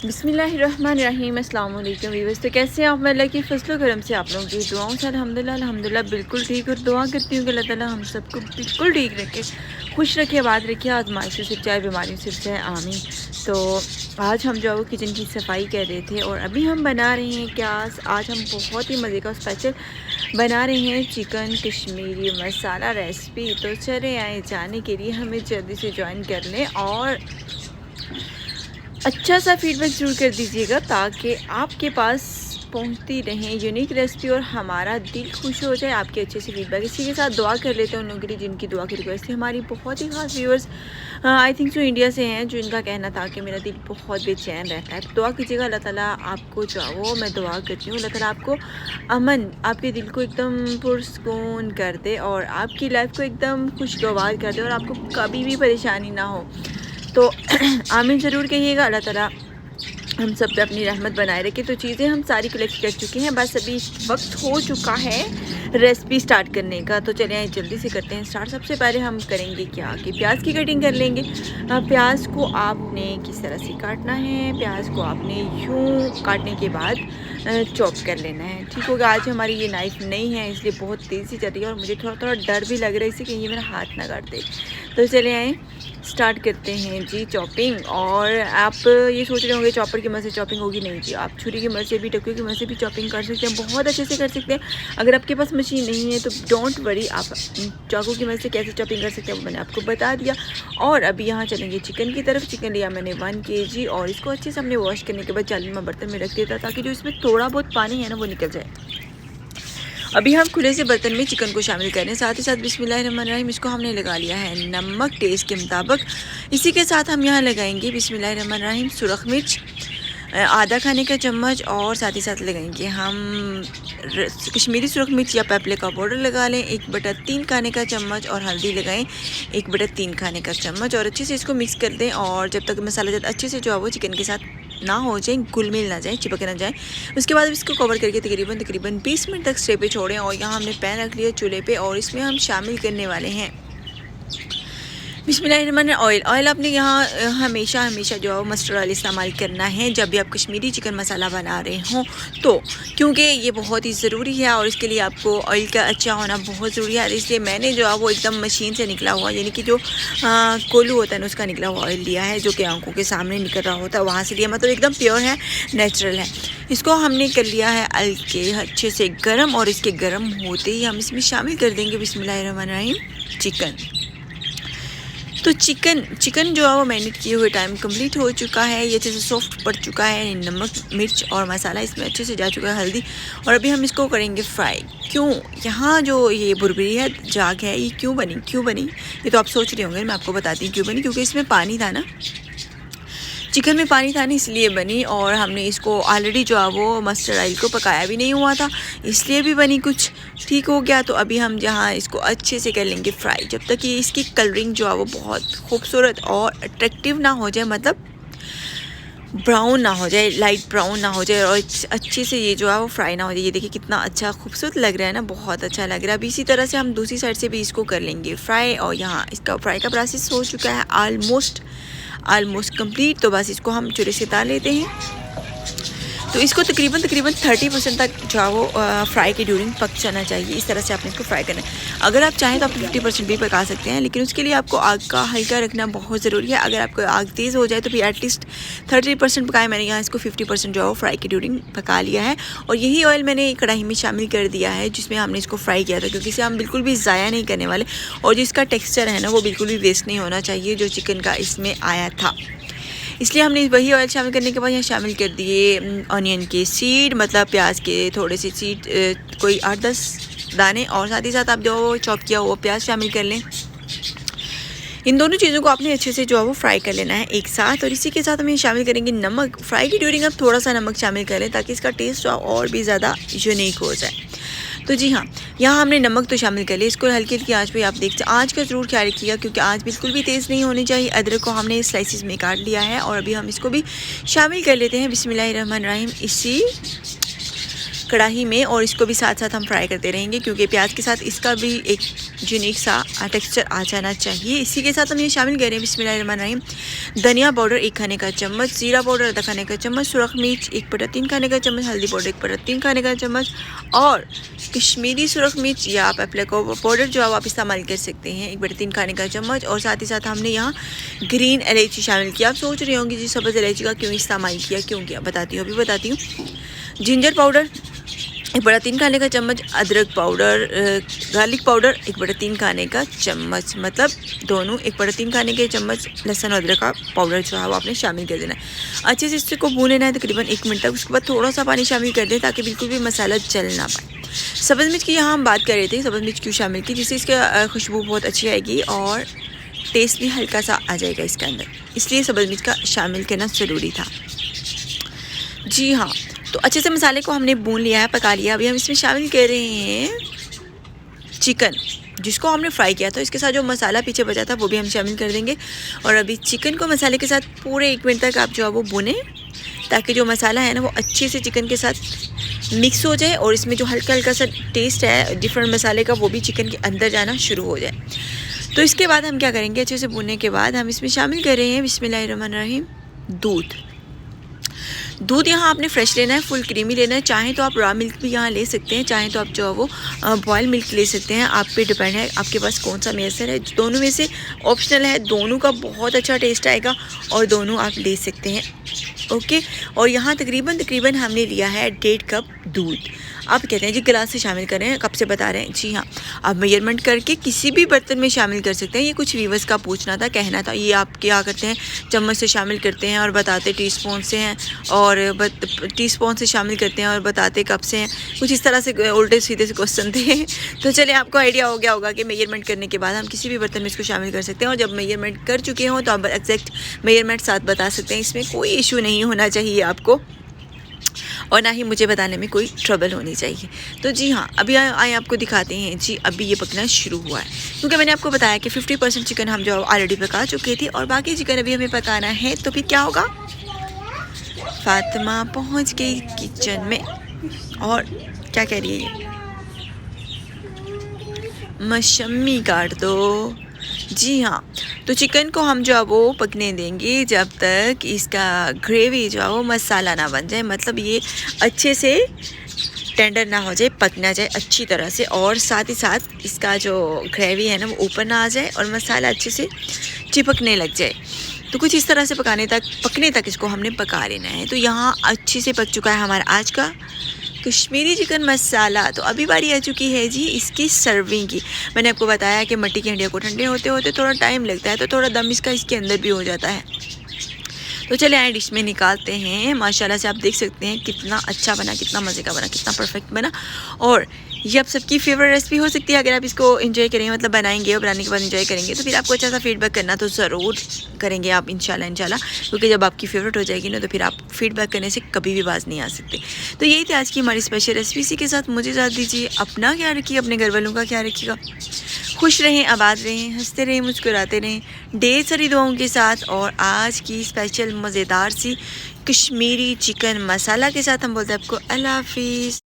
बिस्मिल्लाहिर्रहमानिर्रहीम। अस्सलाम वालेकुम व्यूअर्स। तो कैसे हैं आप? मैं अल्लाह की फजल करम से आप लोगों की दुआओं से अल्हम्दुलिल्लाह बिल्कुल ठीक। और दुआ करती हूँ कि अल्लाह ताला हम सबको बिल्कुल ठीक रखे, खुश रखे, आबाद रखे, आजमाइशों से बचाए, बीमारियों से बचाए, आमीन। तो आज हम जो है वो किचन की सफाई कर रहे थे और अभी हम बना रहे हैं क्या, आज हम बहुत ही मज़े का स्पेशल बना रहे हैं चिकन कश्मीरी मसाला रेसिपी। तो चले आए, जाने के लिए हमें जल्दी से ज्वाइन कर लें और अच्छा सा फीडबैक ज़रूर कर दीजिएगा ताकि आपके पास पहुंचती रहें यूनिक रेसिपी और हमारा दिल खुश हो जाए आपके अच्छे से फीडबैक। इसी के साथ दुआ कर लेते हैं उन लोगों के लिए जिनकी दुआ की रिक्वेस्ट थी। हमारी बहुत ही खास व्यूअर्स आई थिंक जो इंडिया से हैं, जो इनका कहना था कि मेरा दिल बहुत बेचैन रहता है। तो दुआ कीजिएगा अल्लाह ताला आपको जो है वो, मैं दुआ करती हूँ अल्लाह ताला आपको अमन, आपके दिल को एकदम पुरसकून कर दे और आपकी लाइफ को एकदम खुशगवार कर दे और आपको कभी भी परेशानी ना हो। तो आमीन ज़रूर कहिएगा। अल्लाह ताला हम सब पे अपनी रहमत बनाए रखे। तो चीज़ें हम सारी कलेक्ट कर चुके हैं, बस अभी वक्त हो चुका है रेसिपी स्टार्ट करने का। तो चलिए आइए जल्दी से करते हैं स्टार्ट। सबसे पहले हम करेंगे क्या कि प्याज की कटिंग कर लेंगे। प्याज को आपने किस तरह से काटना है, प्याज को आपने यूँ काटने के बाद चॉप कर लेना है, ठीक होगा। आज हमारी ये नाइफ़ नहीं है इसलिए बहुत तेज़ी चल रही है और मुझे थोड़ा थोड़ा डर भी लग रहा है इससे कहीं ये मेरा हाथ ना काट दे। तो चले आए स्टार्ट करते हैं जी चॉपिंग। और आप ये सोच रहे होंगे चॉपर की मदद से चॉपिंग होगी, नहीं जी, आप छुरी की मदद से भी, टक्के की मदद से भी चॉपिंग कर सकते हैं, बहुत अच्छे से कर सकते हैं। अगर आपके पास मशीन नहीं है तो डोंट वरी, आप चाकू की मदद से कैसे चॉपिंग कर सकते हैं वो मैंने आपको बता दिया। और अभी यहाँ चलेंगे चिकन की तरफ। चिकन लिया मैंने 1 kg और इसको अच्छे से हमने वॉश करने के बाद चालीमा बर्तन में रख दिया था ताकि जो इसमें थोड़ा बहुत पानी है ना वो निकल जाए। अभी हम खुले से बर्तन में चिकन को शामिल करें, साथ ही साथ बिस्मिल्लाहिर्रहमानिर्रहीम इसको हमने लगा लिया है नमक टेस्ट के मुताबिक। इसी के साथ हम यहाँ लगाएंगे बिस्मिल्लाहिर्रहमानिर्रहीम सुरख मिर्च आधा खाने का चम्मच और साथ ही साथ लगाएंगे हम कश्मीरी सुरख मिर्च या पेपरिका पाउडर लगा लें 1/3 खाने का चम्मच और हल्दी लगाएं 1/3 खाने का चम्मच और अच्छे से इसको मिक्स कर दें। और जब तक मसाला जब अच्छे से जो है वो चिकन के साथ ना हो जाए, घुल मिल ना जाए, चिपक ना जाए, उसके बाद इसको कवर करके तकरीबन 20 मिनट तक स्टे पे छोड़ें। और यहाँ हमने पैन रख लिया चूल्हे पे और इसमें हम शामिल करने वाले हैं बिस्मिल्लाहिर्रहमानिर्रहीम ऑयल। आपने यहाँ हमेशा जो है मस्टर्ड ऑयल इस्तेमाल करना है जब भी आप कश्मीरी चिकन मसाला बना रहे हों, तो क्योंकि ये बहुत ही ज़रूरी है और इसके लिए आपको ऑयल का अच्छा होना बहुत ज़रूरी है। इसलिए मैंने जो है वो एकदम मशीन से निकला हुआ, यानी कि जो कोल्हू होता है ना उसका निकला हुआ ऑयल लिया है, जो कि आंखों के सामने निकल रहा होता है वहाँ से लिया, मतलब एकदम प्योर है, नेचुरल है। इसको हमने कर लिया है हल्के अच्छे से गर्म और इसके गर्म होते ही हम इसमें शामिल कर देंगे बिस्मिल्लाहिर्रहमानिर्रहीम चिकन। तो चिकन जो है वो मैरिनेट किए हुए टाइम कंप्लीट हो चुका है, ये अच्छे से सॉफ्ट पड़ चुका है, नमक मिर्च और मसाला इसमें अच्छे से जा चुका है, हल्दी। और अभी हम इसको करेंगे फ्राई। क्यों यहाँ जो ये बुरबरी है, जाग है, ये क्यों बनी ये तो आप सोच रहे होंगे, मैं आपको बताती हूँ क्यों बनी। क्योंकि इसमें पानी था ना, चिकन में पानी था ना, इसलिए बनी। और हमने इसको ऑलरेडी जो है वो मस्टर्ड ऑयल को पकाया भी नहीं हुआ था, इसलिए भी बनी, कुछ ठीक हो गया। तो अभी हम जहाँ इसको अच्छे से कर लेंगे फ्राई, जब तक कि इसकी कलरिंग जो है वो बहुत खूबसूरत और अट्रैक्टिव ना हो जाए, मतलब ब्राउन ना हो जाए, लाइट ब्राउन ना हो जाए और अच्छे से ये जो है वो फ्राई ना हो जाए। ये देखिए कितना अच्छा खूबसूरत लग रहा है ना, बहुत अच्छा लग रहा है। अभी इसी तरह से हम दूसरी साइड से भी इसको कर लेंगे फ्राई। और यहाँ इसका फ्राई का प्रोसेस हो चुका है ऑलमोस्ट कंप्लीट। तो बस इसको हम चूल्हे से उतार लेते हैं। तो इसको तकरीबन 30% तक जो है वो फ्राई के ड्यूरिंग पक जाना चाहिए। इस तरह से आपने इसको फ्राई करना है। अगर आप चाहें तो आप 50% भी पका सकते हैं, लेकिन उसके लिए आपको आग का हल्का रखना बहुत ज़रूरी है। अगर आपको आग तेज़ हो जाए तो फिर एटलीस्ट 30% पकाएं। मैंने यहाँ इसको 50% जो है वो फ्राई के ड्यूरिंग पका लिया है। और यही ऑयल मैंने कढ़ाई में शामिल कर दिया है जिसमें हमने इसको फ्राई किया था, क्योंकि इसे हम बिल्कुल भी ज़ाया नहीं करने वाले। और जो इसका टेक्स्चर है ना वो बिल्कुल भी वेस्ट नहीं होना चाहिए जो चिकन का इसमें आया था, इसलिए हमने वही ऑयल शामिल करने के बाद यहाँ शामिल कर दिए ऑनियन के सीड, मतलब प्याज के थोड़े से सीड, कोई 8-10 दाने। और साथ ही साथ आप जो चॉप किया वो प्याज शामिल कर लें। इन दोनों चीज़ों को आपने अच्छे से जो है वो फ्राई कर लेना है एक साथ। और इसी के साथ हम शामिल करेंगे नमक। फ्राई की ड्यूरिंग आप थोड़ा सा नमक शामिल करें ताकि इसका टेस्ट जो और भी ज़्यादा यूनिक हो जाए। तो जी हाँ, यहाँ हमने नमक तो शामिल कर लिया। इसको हल्की हल्की आंच पे आप देखते हैं, आंच का ज़रूर ख्याल रखिएगा क्योंकि आंच बिल्कुल भी तेज़ नहीं होनी चाहिए। अदरक को हमने स्लाइसिस में काट लिया है और अभी हम इसको भी शामिल कर लेते हैं बिस्मिल्लाहिर्रहमानिर्रहीम इसी कढ़ाई में। और इसको भी साथ साथ हम फ्राई करते रहेंगे क्योंकि प्याज के साथ इसका भी एक यूनिक सा टेक्सचर आ जाना चाहिए। इसी के साथ हम ये शामिल करें बिस्मिल्लाहिर्रहमानिर्रहीम धनिया पाउडर 1 खाने का चम्मच, जीरा पाउडर आधा खाने का चम्मच, सुरख मिर्च 1/3 खाने का चम्मच, हल्दी पाउडर 1/3 खाने का चम्मच और कश्मीरी सुरख मिर्च या आप एप्लिको पाउडर जो आप इस्तेमाल कर सकते हैं 1/3 खाने का चम्मच। और साथ ही साथ हमने यहाँ ग्रीन इलायची शामिल किया। आप सोच रहे होंगे जी सब्ज़ इलायची का क्यों इस्तेमाल किया, क्यों किया, बताती हूँ, अभी बताती हूँ। जिंजर पाउडर 1/3 खाने का चम्मच, अदरक पाउडर गार्लिक पाउडर 1/3 खाने का चम्मच, मतलब दोनों 1/3 खाने के चम्मच लहसुन और अदरक का पाउडर जो है वो आपने शामिल कर देना है। अच्छे से इसको भून लेना है तकरीबन 1 मिनट तक। उसके बाद थोड़ा सा पानी शामिल कर दें ताकि बिल्कुल भी मसाला जल ना पाए। सब्ज़ मिर्च की यहाँ हम बात कर रहे थे, सब्ज़ मिर्च क्यों शामिल की, जिससे इसका खुशबू बहुत अच्छी आएगी और टेस्ट भी हल्का सा आ जाएगा इसके अंदर, इसलिए सब्ज़ मिर्च का शामिल करना ज़रूरी था। जी हाँ, तो अच्छे से मसाले को हमने भून लिया है, पका लिया। अभी हम इसमें शामिल कर रहे हैं चिकन, जिसको हमने फ्राई किया था। इसके साथ जो मसाला पीछे बचा था वो भी हम शामिल कर देंगे। और अभी चिकन को मसाले के साथ पूरे 1 मिनट तक आप जो है वो भुनें, ताकि जो मसाला है ना वो अच्छे से चिकन के साथ मिक्स हो जाए और इसमें जो हल्का हल्का सा टेस्ट है डिफरेंट मसाले का वो भी चिकन के अंदर जाना शुरू हो जाए। तो इसके बाद हम क्या करेंगे, अच्छे से भुनने के बाद हम इसमें शामिल कर रहे हैं बिस्मिल्लाहिर्रहमानिर्रहीम दूध यहाँ आपने फ्रेश लेना है, फुल क्रीमी लेना है। चाहें तो आप रॉ मिल्क भी यहाँ ले सकते हैं, चाहें तो आप जो है वो बॉयल मिल्क ले सकते हैं। आप पे डिपेंड है आपके पास कौन सा मैसर है। दोनों में से ऑप्शनल है, दोनों का बहुत अच्छा टेस्ट आएगा और दोनों आप ले सकते हैं। ओके, और यहाँ तकरीबन हमने लिया है 1.5 कप दूध। आप कहते हैं जी गिलास से शामिल करें, कब से बता रहे हैं, जी हाँ, आप मेजरमेंट करके किसी भी बर्तन में शामिल कर सकते हैं। ये कुछ व्यूअर्स का पूछना था, कहना था, ये आप क्या करते हैं चम्मच से शामिल करते हैं और बताते टीस्पून से हैं, और टीस्पून से शामिल करते हैं और बताते कप से हैं। कुछ इस तरह से उल्टे सीधे से क्वेश्चन थे। तो चलिए आपको आइडिया हो गया होगा कि मेजरमेंट करने के बाद हम किसी भी बर्तन में इसको शामिल कर सकते हैं। और जब मेजरमेंट कर चुके हों तो आप एग्जैक्ट मेजरमेंट साथ बता सकते हैं, इसमें कोई इशू नहीं होना चाहिए आपको, और ना ही मुझे बताने में कोई ट्रबल होनी चाहिए। तो जी हाँ, अभी आए आपको दिखाते हैं जी। अभी ये पकना शुरू हुआ है, क्योंकि मैंने आपको बताया कि 50% चिकन हम जो ऑलरेडी पका चुके थे और बाकी चिकन अभी हमें पकाना है। तो फिर क्या होगा, फातिमा पहुंच गई किचन में और क्या कह रही है, मशम्मी काट दो। जी हाँ, तो चिकन को हम जो है वो पकने देंगे जब तक इसका ग्रेवी जो है वो मसाला ना बन जाए, मतलब ये अच्छे से टेंडर ना हो जाए, पक ना जाए अच्छी तरह से, और साथ ही साथ इसका जो ग्रेवी है ना वो ऊपर ना आ जाए और मसाला अच्छे से चिपकने लग जाए। तो कुछ इस तरह से पकने तक इसको हमने पका लेना है। तो यहाँ अच्छे से पक चुका है हमारा आज का कश्मीरी चिकन मसाला। तो अभी बारी आ चुकी है जी इसकी सर्विंग की। मैंने आपको बताया कि मिट्टी की हंडियों को ठंडे होते होते थोड़ा टाइम लगता है, तो थोड़ा दम इसका इसके अंदर भी हो जाता है। तो चले आए डिश में निकालते हैं। माशाल्लाह से आप देख सकते हैं कितना अच्छा बना, कितना मज़े का बना, कितना परफेक्ट बना। और ये आप सबकी फेवरेट रेसिपी हो सकती है अगर आप इसको एंजॉय करेंगे, मतलब बनाएंगे और बनाने के बाद एंजॉय करेंगे, तो फिर आपको अच्छा सा फीडबैक करना तो ज़रूर करेंगे आप इंशाल्लाह, क्योंकि जब आपकी फेवरेट हो जाएगी ना तो फिर आप फीडबैक करने से कभी भी बाज नहीं आ सकते। तो यही थी आज की हमारी स्पेशल रेसिपी। इसी के साथ मुझे इजाज़त दीजिए। अपना ख्याल रखिए, अपने घर वालों का ख्याल रखिएगा। खुश रहें, आबाद रहें, हंसते रहें, मुस्कुराते रहें, ढेर सारी दुआओं के साथ। और आज की स्पेशल मज़ेदार सी कश्मीरी चिकन मसाला के साथ हम बोलते हैं आपको अल्लाह हाफिज़।